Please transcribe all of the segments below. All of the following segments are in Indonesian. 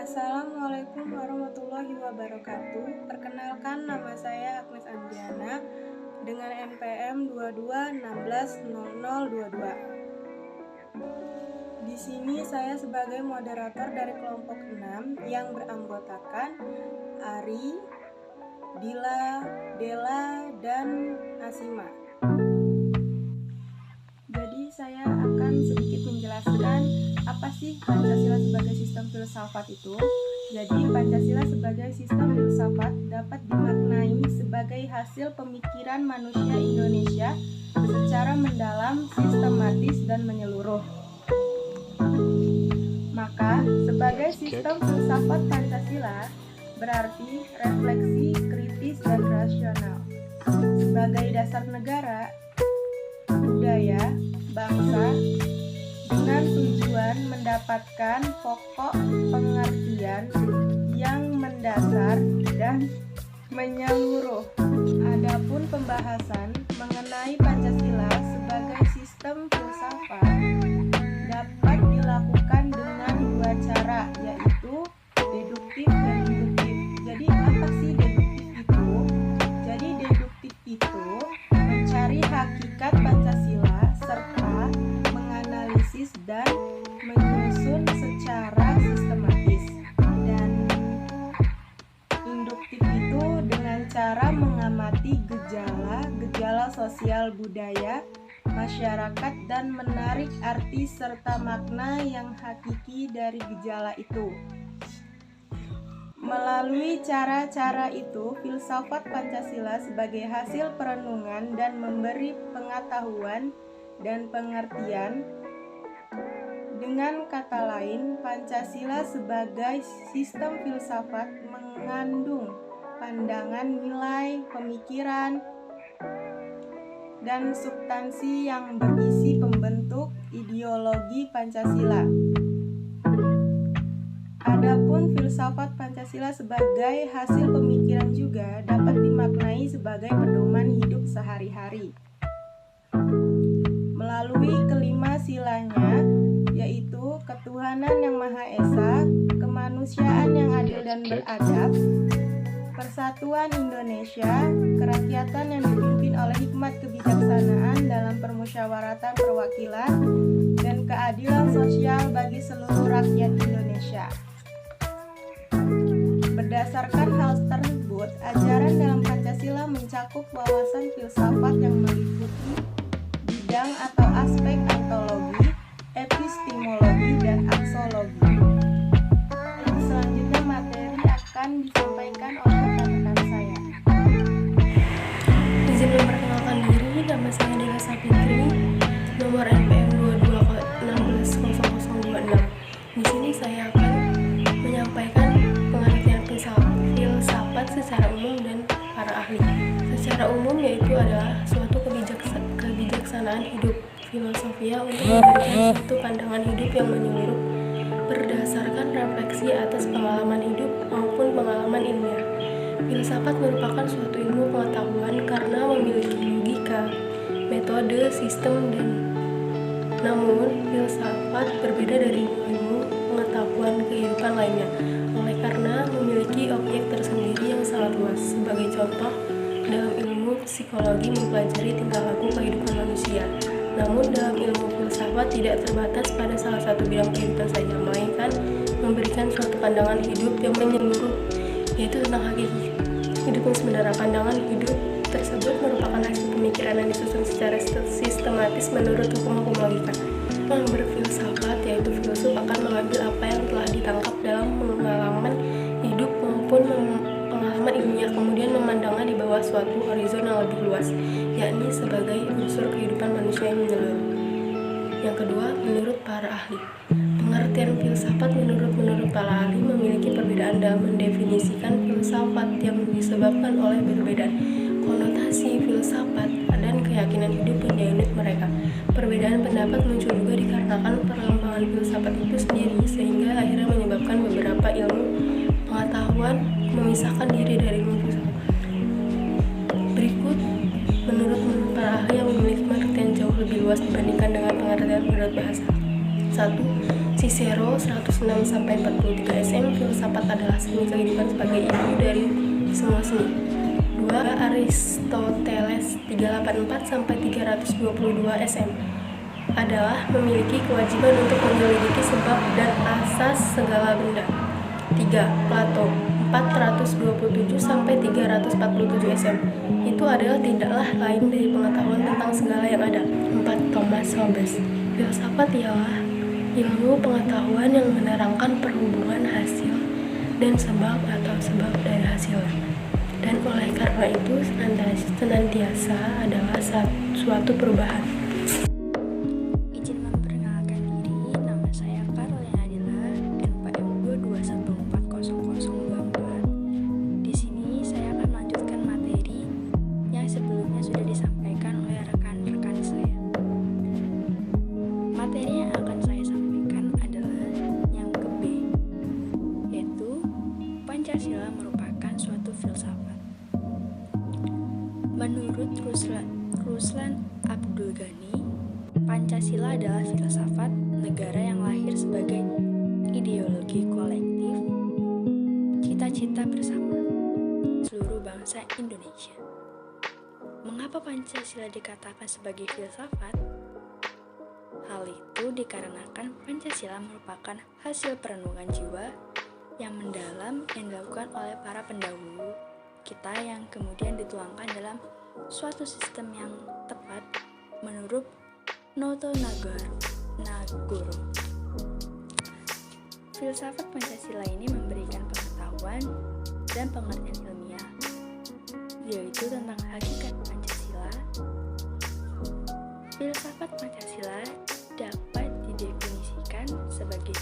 Assalamualaikum warahmatullahi wabarakatuh. Perkenalkan, nama saya Agnes Andriana dengan NPM 22160022. Di sini saya sebagai moderator dari kelompok 6 yang beranggotakan Ari, Dila, Dela, dan Asima. Jadi saya akan sedikit menjelaskan apa sih Pancasila sebagai sistem filsafat itu. Jadi Pancasila sebagai sistem filsafat dapat dimaknai sebagai hasil pemikiran manusia Indonesia secara mendalam, sistematis, dan menyeluruh. Maka sebagai sistem filsafat Pancasila berarti refleksi, kritis, dan rasional. Sebagai dasar negara, budaya, bangsa, dengan tujuan mendapatkan pokok pengertian yang mendasar dan menyeluruh. Adapun pembahasan mengenai Pancasila sebagai sistem filsafat dapat dilakukan dengan dua cara, yaitu deduktif dan induktif. Jadi apa sih deduktif itu? Jadi deduktif itu mencari hakikat Pancasila serta menganalisis dan menyusun secara sistematis. Dan induktif itu dengan cara mengamati gejala sosial budaya masyarakat dan menarik arti serta makna yang hakiki dari gejala itu. Melalui cara-cara itu, filsafat Pancasila sebagai hasil perenungan dan memberi pengetahuan dan pengertian. Dengan kata lain, Pancasila sebagai sistem filsafat mengandung pandangan, nilai, pemikiran, dan substansi yang berisi pembentuk ideologi Pancasila. Adapun filsafat Pancasila sebagai hasil pemikiran juga dapat dimaknai sebagai pedoman hidup sehari-hari. Melalui kelima silanya, yaitu ketuhanan yang Maha Esa, kemanusiaan yang adil dan beradab, persatuan Indonesia, kerakyatan yang dipimpin oleh hikmat kebijaksanaan dalam permusyawaratan perwakilan, dan keadilan sosial bagi seluruh rakyat Indonesia. Berdasarkan hal tersebut, ajaran dalam Pancasila mencakup wawasan filsafat yang meliputi bidang atau aspek ontologi, epistemologi, dan aksologi. Selanjutnya materi akan disampaikan oleh rekan-rekan saya. Izin memperkenalkan diri, nama saya Dela Sapitri, nomor NPM 22160026. Di sini saya akan menyampaikan pengertian filsafat secara umum dan para ahli. Secara umum yaitu adalah suatu kebijaksanaan hidup, filosofia untuk memberikan suatu pandangan hidup yang menyeluruh berdasarkan refleksi atas pengalaman hidup maupun pengalaman ilmiah. Filsafat merupakan suatu ilmu pengetahuan karena memiliki logika, metode, sistem, dan namun filsafat berbeda dari ilmu pengetahuan kehidupan lainnya oleh karena memiliki objek tersendiri yang sangat luas. Sebagai contoh, dalam ilmu psikologi mempelajari tingkah laku kehidupan manusia. Namun dalam ilmu filsafat tidak terbatas pada salah satu bidang kehidupan saja, melainkan memberikan suatu pandangan hidup yang menyeluruh, yaitu tentang hakiki hidup yang sebenarnya. Pandangan hidup tersebut merupakan hasil pemikiran yang disusun secara sistematis menurut hukum-hukum logika. Yang berfilsafat, yaitu filsuf, akan mengambil apa yang telah ditangkap dalam pengalaman hidup maupun pengalaman ilmiah, kemudian memandangnya di bawah suatu horizon yang lebih luas, yakni sebagai unsur kehidupan manusia yang menyeluruh. Yang kedua, menurut para ahli, pengertian filsafat menurut para ahli memiliki perbedaan dalam mendefinisikan filsafat yang disebabkan oleh perbedaan konotasi filsafat dan keyakinan hidup yang dianut mereka. Perbedaan pendapat muncul juga dikarenakan perkembangan filsafat itu sendiri, sehingga akhirnya menyebabkan beberapa ilmu pengetahuan memisahkan diri dari ilmu filsafat. Berikut menurut para ahli yang memiliki pengertian jauh lebih luas dibandingkan dengan pengertian menurut bahasa. 1. Cicero 106-43 SM, filsafat filsafat adalah seni kehidupan sebagai ibu dari semua seni. 2. Aristoteles 384-322 SM adalah memiliki kewajiban untuk menyelidiki sebab dan asas segala benda. 3. Plato 427-347 SM itu adalah tidaklah lain dari pengetahuan tentang segala yang ada. 4. Thomas Hobbes, filsafat ialah ilmu pengetahuan yang menerangkan perhubungan hasil dan sebab atau sebab dari hasilnya, dan oleh karena itu senantiasa adalah suatu perubahan. Izin memperkenalkan diri, nama saya Carolina Adila, NPM 2214004. Di sini saya akan melanjutkan materi yang sebelumnya sudah disampaikan oleh rekan-rekan saya. Materi yang akan saya sampaikan adalah yang ke B, yaitu Pancasila merupakan suatu filsafat. Menurut Ruslan Abdul Ghani, Pancasila adalah filsafat negara yang lahir sebagai ideologi kolektif, cita-cita bersama seluruh bangsa Indonesia. Mengapa Pancasila dikatakan sebagai filsafat? Hal itu dikarenakan Pancasila merupakan hasil perenungan jiwa yang mendalam yang dilakukan oleh para pendahulu kita yang kemudian dituangkan dalam suatu sistem yang tepat menurut Noto Nagoro. Filsafat Pancasila ini memberikan pengetahuan dan pengertian ilmiah, yaitu tentang hakikat Pancasila. Filsafat Pancasila dapat didefinisikan sebagai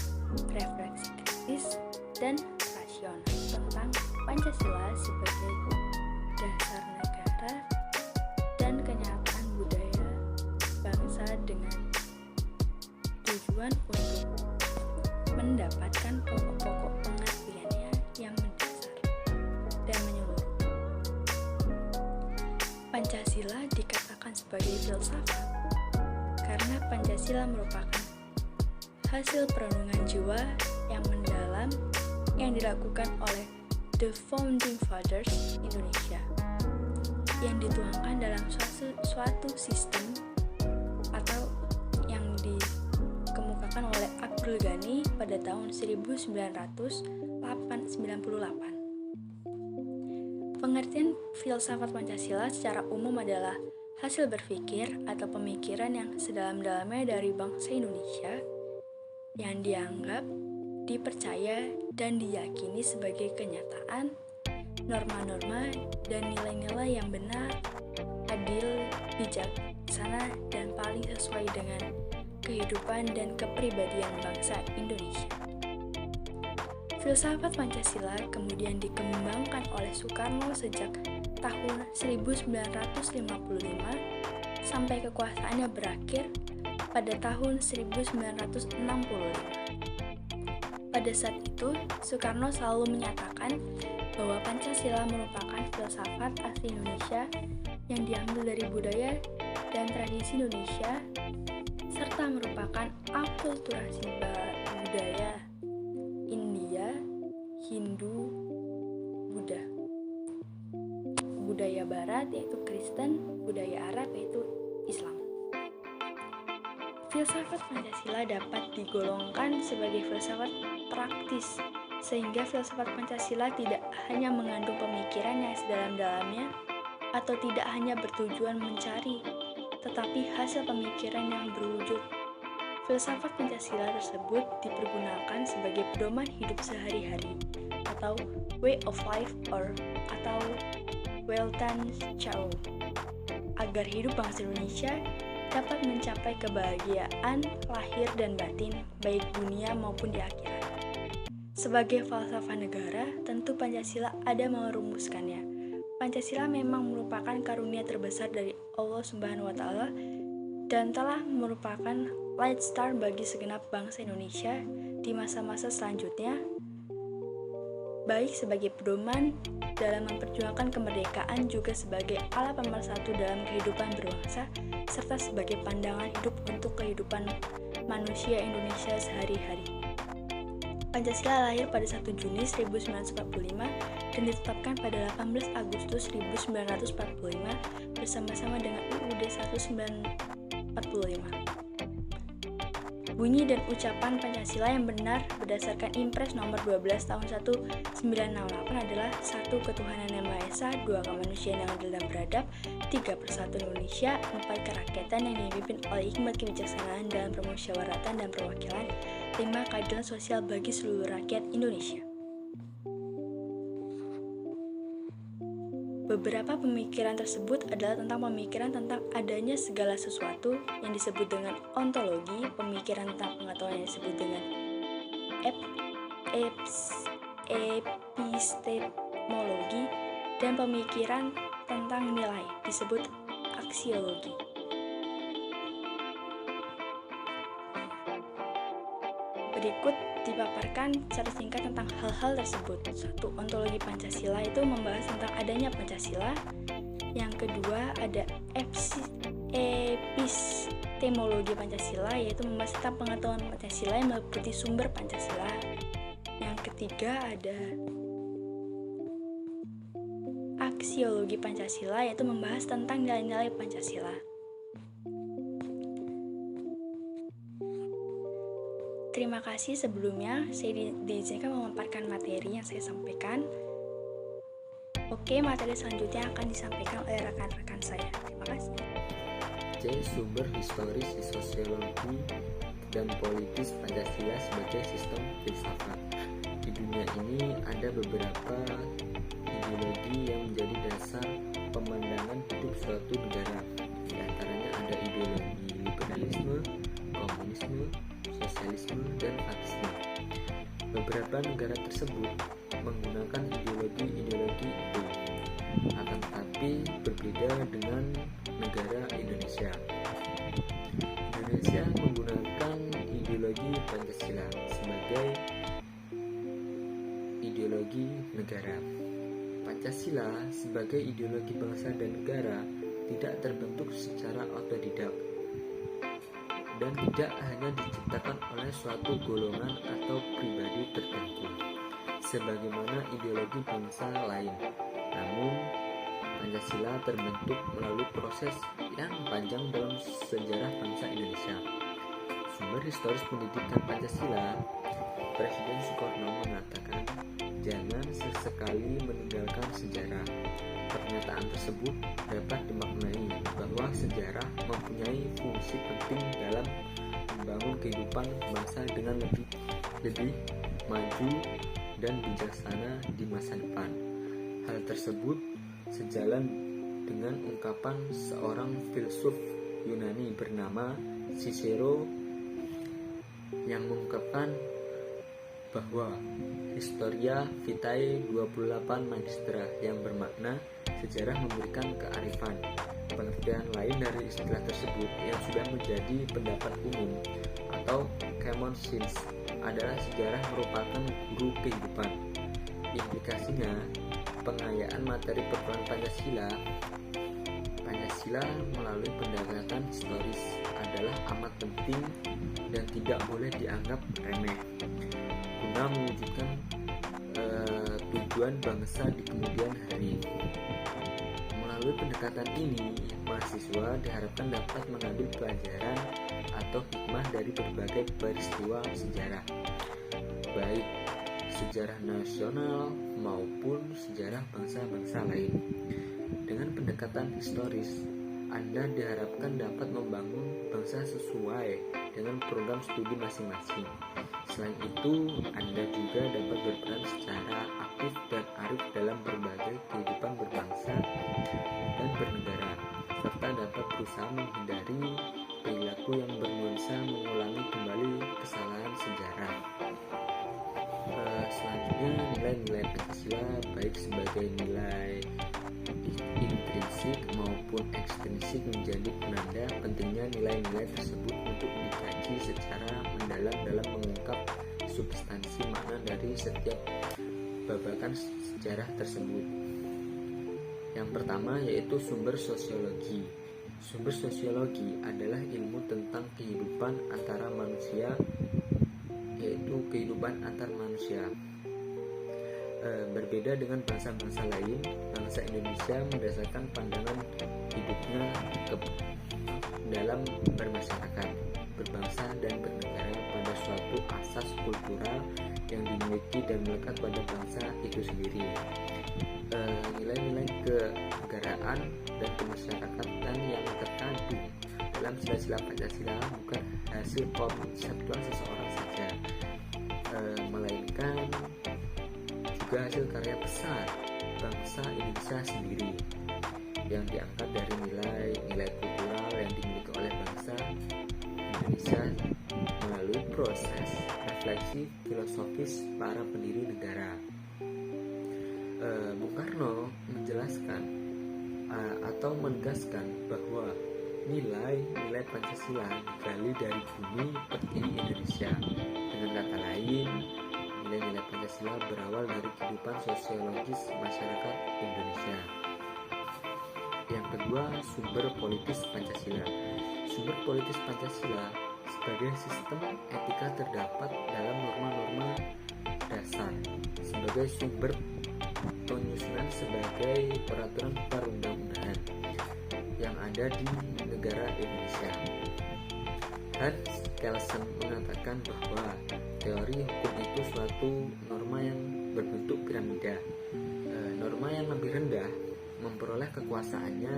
refleksi kritis dan rasional tentang Pancasila sebagai dasar negara dan kenyataan budaya bangsa dengan tujuan untuk mendapatkan pokok-pokok pengertiannya yang mendasar dan menyeluruh. Pancasila dikatakan sebagai filsafat karena Pancasila merupakan hasil perenungan jiwa yang mendalam yang dilakukan oleh The Founding Fathers Indonesia yang dituangkan dalam suatu sistem atau yang dikemukakan oleh Abdul Ghani pada tahun 1998. Pengertian filsafat Pancasila secara umum adalah hasil berpikir atau pemikiran yang sedalam-dalamnya dari bangsa Indonesia yang dianggap, dipercaya, dan diyakini sebagai kenyataan, norma-norma, dan nilai-nilai yang benar, adil, bijaksana, dan paling sesuai dengan kehidupan dan kepribadian bangsa Indonesia. Filsafat Pancasila kemudian dikembangkan oleh Soekarno sejak tahun 1955 sampai kekuasaannya berakhir pada tahun 1965. Pada saat itu, Soekarno selalu menyatakan bahwa Pancasila merupakan filsafat asli Indonesia yang diambil dari budaya dan tradisi Indonesia serta merupakan akulturasi budaya India, Hindu, Buddha. Budaya Barat yaitu Kristen, budaya Arab yaitu Islam. Filsafat Pancasila dapat digolongkan sebagai filsafat praktis, sehingga filsafat Pancasila tidak hanya mengandung pemikiran yang sedalam-dalamnya atau tidak hanya bertujuan mencari, tetapi hasil pemikiran yang berwujud. Filsafat Pancasila tersebut dipergunakan sebagai pedoman hidup sehari-hari atau way of life atau Weltanschauung agar hidup bangsa Indonesia dapat mencapai kebahagiaan lahir dan batin baik dunia maupun di akhirat. Sebagai falsafah negara, tentu Pancasila ada merumuskannya. Pancasila memang merupakan karunia terbesar dari Allah Subhanahu wa Ta'ala dan telah merupakan light star bagi segenap bangsa Indonesia di masa-masa selanjutnya, baik sebagai pedoman dalam memperjuangkan kemerdekaan juga sebagai alat pemersatu dalam kehidupan berbangsa serta sebagai pandangan hidup untuk kehidupan manusia Indonesia sehari-hari. Pancasila lahir pada 1 Juni 1945 dan ditetapkan pada 18 Agustus 1945 bersama-sama dengan UUD 1945. Bunyi dan ucapan Pancasila yang benar berdasarkan Impres nomor 12 tahun 1968 adalah 1. Ketuhanan Yang Maha Esa, 2. Kemanusiaan yang adil dan beradab, 3. Persatuan Indonesia, 4. Kerakyatan yang dipimpin oleh hikmat kebijaksanaan dalam permusyawaratan dan perwakilan, 5. Keadilan sosial bagi seluruh rakyat Indonesia. Beberapa pemikiran tersebut adalah tentang pemikiran tentang adanya segala sesuatu yang disebut dengan ontologi, pemikiran tentang pengetahuan yang disebut dengan epistemologi, dan pemikiran tentang nilai disebut aksiologi. Berikut dipaparkan secara singkat tentang hal-hal tersebut. 1. Ontologi Pancasila itu membahas tentang adanya Pancasila. Yang kedua ada epistemologi Pancasila, yaitu membahas tentang pengetahuan Pancasila yang meliputi sumber Pancasila. Yang ketiga ada aksiologi Pancasila, yaitu membahas tentang nilai-nilai Pancasila. Terima kasih sebelumnya, saya diizinkan memaparkan materi yang saya sampaikan. Oke, materi selanjutnya akan disampaikan oleh rekan-rekan saya. Terima kasih. C. Sumber historis, sosiologi, dan politis Pancasila sebagai sistem filsafat. Di dunia ini ada beberapa ideologi yang menjadi dasar pemandangan hidup suatu negara. Di antaranya ada ideologi liberalisme, komunisme, sosialisme, dan fašisme. Beberapa negara tersebut menggunakan ideologi-ideologi itu, akan tetapi berbeda dengan negara Indonesia. Indonesia menggunakan ideologi Pancasila sebagai ideologi negara. Pancasila sebagai ideologi bangsa dan negara tidak terbentuk secara otodidak dan tidak hanya diciptakan oleh suatu golongan atau pribadi tertentu sebagaimana ideologi bangsa lain. Namun, Pancasila terbentuk melalui proses yang panjang dalam sejarah bangsa Indonesia. Sumber historis pendidikan Pancasila, Presiden Soekarno mengatakan, "Jangan sesekali meninggalkan sejarah." Pernyataan tersebut dapat dimaknai bahwa sejarah mempunyai fungsi penting dalam membangun kehidupan bangsa dengan lebih maju dan bijaksana di masa depan. Hal tersebut sejalan dengan ungkapan seorang filsuf Yunani bernama Cicero yang mengungkapkan bahwa Historia Vitae 28 Magistra yang bermakna sejarah memberikan kearifan. Pengertian lain dari istilah tersebut yang sudah menjadi pendapat umum atau common sense adalah sejarah merupakan guru kehidupan. Implikasinya, pengayaan materi perkuliahan Pancasila melalui pendekatan historis adalah amat penting dan tidak boleh dianggap remeh guna mewujudkan tujuan bangsa di kemudian hari. Melalui pendekatan ini, mahasiswa diharapkan dapat mengambil pelajaran atau hikmah dari berbagai peristiwa sejarah, baik sejarah nasional maupun sejarah bangsa-bangsa lain. Dengan pendekatan historis, Anda diharapkan dapat membangun bangsa sesuai dengan program studi masing-masing. Selain itu, Anda juga dapat berperan secara aktif dan arif dalam berbagai kehidupan berbangsa dan bernegara, serta dapat berusaha menghindari perilaku yang bernuansa mengulangi kembali kesalahan sejarah. Selanjutnya, nilai-nilai Pancasila baik sebagai nilai intrinsik maupun ekstrinsik menjadi penanda pentingnya nilai-nilai tersebut untuk dikaji secara mendalam dalam mengungkap substansi makna dari setiap babakan sejarah tersebut. Yang pertama yaitu sumber sosiologi. Sumber sosiologi adalah ilmu tentang kehidupan antara manusia yaitu kehidupan antar manusia. Berbeda dengan bangsa-bangsa lain, bangsa Indonesia mendasarkan pandangan hidupnya dalam bermasyarakat, berbangsa dan bernegara pada suatu asas kultural yang dimiliki dan melekat pada bangsa itu sendiri. Nilai-nilai kenegaraan dan kemasyarakatan yang terkandung dalam sila-sila Pancasila bukan hasil konseptual seseorang saja, melainkan juga hasil karya besar bangsa Indonesia sendiri yang diangkat dari nilai-nilai kultural yang dimiliki oleh bangsa Indonesia melalui proses refleksi filosofis para pendiri negara. Bung Karno menjelaskan atau menegaskan bahwa nilai-nilai Pancasila digali dari bumi pertiwi Indonesia. Dengan kata lain, nilai-nilai Pancasila berawal dari kehidupan sosiologis masyarakat Indonesia. Yang kedua, sumber politis Pancasila. Sumber politis Pancasila sebagai sistem etika terdapat dalam norma-norma dasar sebagai sumber penyusunan sebagai peraturan perundang-undangan yang ada di negara Indonesia. Hans Kelsen mengatakan bahwa teori hukum itu suatu norma yang berbentuk piramida. Norma yang lebih rendah memperoleh kekuasaannya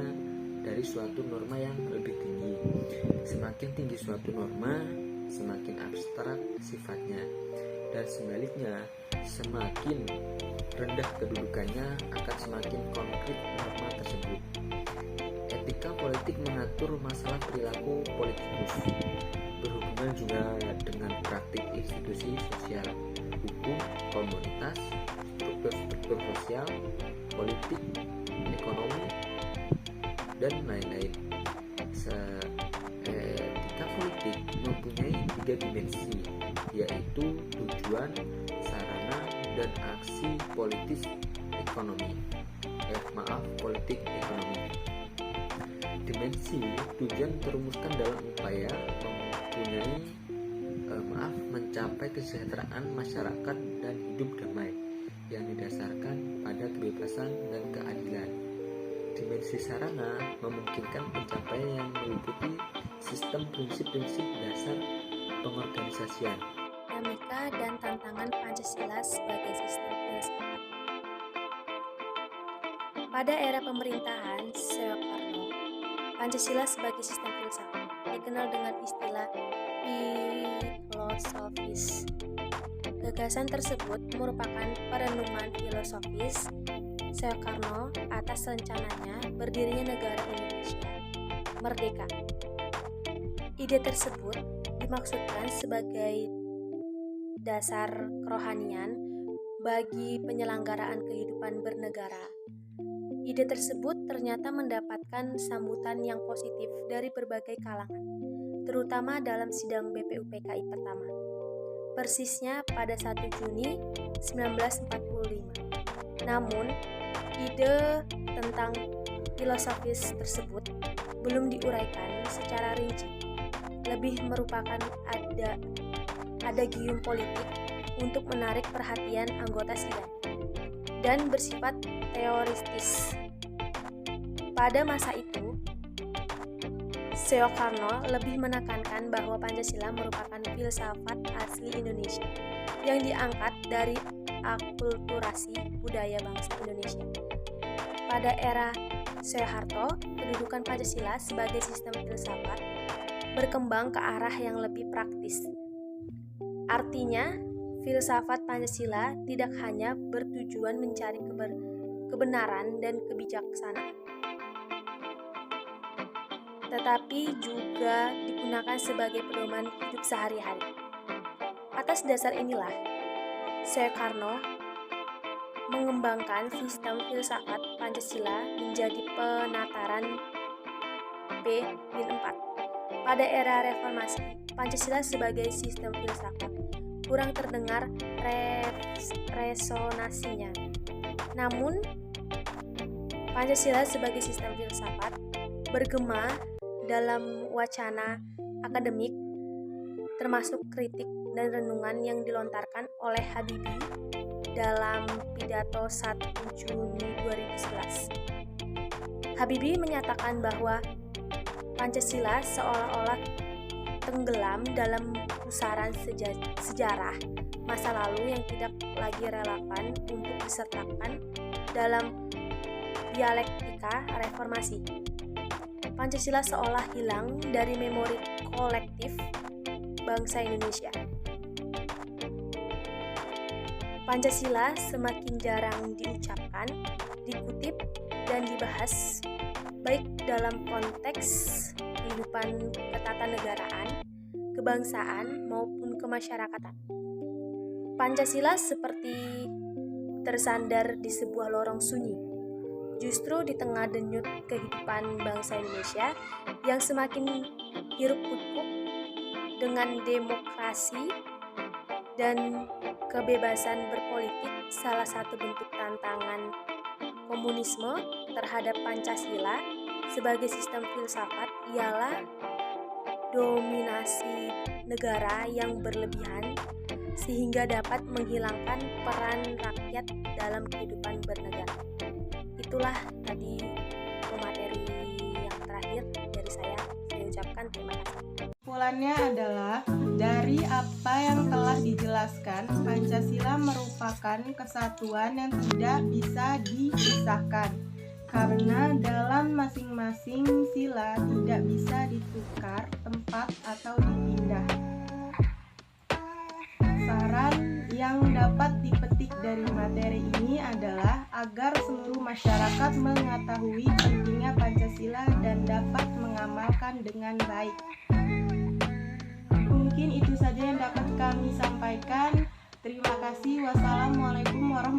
dari suatu norma yang lebih tinggi. Semakin tinggi suatu norma, semakin abstrak sifatnya, dan sebaliknya, semakin rendah kedudukannya akan semakin konkret norma tersebut. Etika politik mengatur masalah perilaku politikus, berhubungan juga dengan praktik institusi sosial, hukum, komunitas, struktur sosial, politik, ekonomi, dan lain-lain. Etika politik mempunyai 3 dimensi, yaitu tujuan, sarana, dan aksi politik ekonomi. Politik ekonomi. Dimensi tujuan terumuskan dalam upaya mencapai kesejahteraan masyarakat dan hidup damai yang didasarkan pada kebebasan dan keadilan. Dimensi sarana memungkinkan pencapaian yang meliputi sistem prinsip-prinsip dasar pengorganisasian. Dinamika dan tantangan Pancasila sebagai sistem filsafat. Pada era pemerintahan Soekarno, Pancasila sebagai sistem filsafat dikenal dengan istilah filosofis. Gagasan tersebut merupakan perenungan filosofis Soekarno atas rencananya berdirinya negara Indonesia merdeka. Ide tersebut dimaksudkan sebagai dasar kerohanian bagi penyelenggaraan kehidupan bernegara. Ide tersebut ternyata mendapatkan sambutan yang positif dari berbagai kalangan, terutama dalam sidang BPUPKI pertama, persisnya pada 1 Juni 1945. Namun, ide tentang filosofis tersebut belum diuraikan secara rinci, lebih merupakan adagium politik untuk menarik perhatian anggota sidang dan bersifat teoristis. Pada masa itu, Soekarno lebih menekankan bahwa Pancasila merupakan filsafat asli Indonesia yang diangkat dari akulturasi budaya bangsa Indonesia. Pada era Soeharto, kedudukan Pancasila sebagai sistem filsafat berkembang ke arah yang lebih praktis. Artinya, filsafat Pancasila tidak hanya bertujuan mencari kebenaran dan kebijaksanaan, tetapi juga digunakan sebagai pedoman hidup sehari-hari. Atas dasar inilah, Soekarno mengembangkan sistem filsafat Pancasila menjadi penataran P-4. Pada era reformasi, Pancasila sebagai sistem filsafat kurang terdengar resonansinya. Namun, Pancasila sebagai sistem filsafat bergema dalam wacana akademik, termasuk kritik dan renungan yang dilontarkan oleh Habibie dalam pidato 1 Juni 2011. Habibie menyatakan bahwa Pancasila seolah-olah tenggelam dalam pusaran sejarah masa lalu yang tidak lagi relevan untuk disertakan dalam dialektika reformasi. Pancasila seolah hilang dari memori kolektif bangsa Indonesia. Pancasila semakin jarang diucapkan, dikutip, dan dibahas, baik dalam konteks kehidupan ketatanegaraan, kebangsaan, maupun kemasyarakatan. Pancasila seperti tersandar di sebuah lorong sunyi, justru di tengah denyut kehidupan bangsa Indonesia yang semakin hiruk-pikuk dengan demokrasi dan kebebasan berpolitik. Salah satu bentuk tantangan komunisme terhadap Pancasila sebagai sistem filsafat ialah dominasi negara yang berlebihan sehingga dapat menghilangkan peran rakyat dalam kehidupan bernegara. Itulah tadi materi yang terakhir dari saya ucapkan terima kasih. Kesimpulannya adalah, dari apa yang telah dijelaskan, Pancasila merupakan kesatuan yang tidak bisa dipisahkan, karena dalam masing-masing sila tidak bisa ditukar tempat atau dipindah. Saran yang dapat dipetik dari materi ini adalah agar seluruh masyarakat mengetahui pentingnya Pancasila dan dapat mengamalkan dengan baik. Mungkin itu saja yang dapat kami sampaikan. Terima kasih. Wassalamualaikum warahmatullahi wabarakatuh.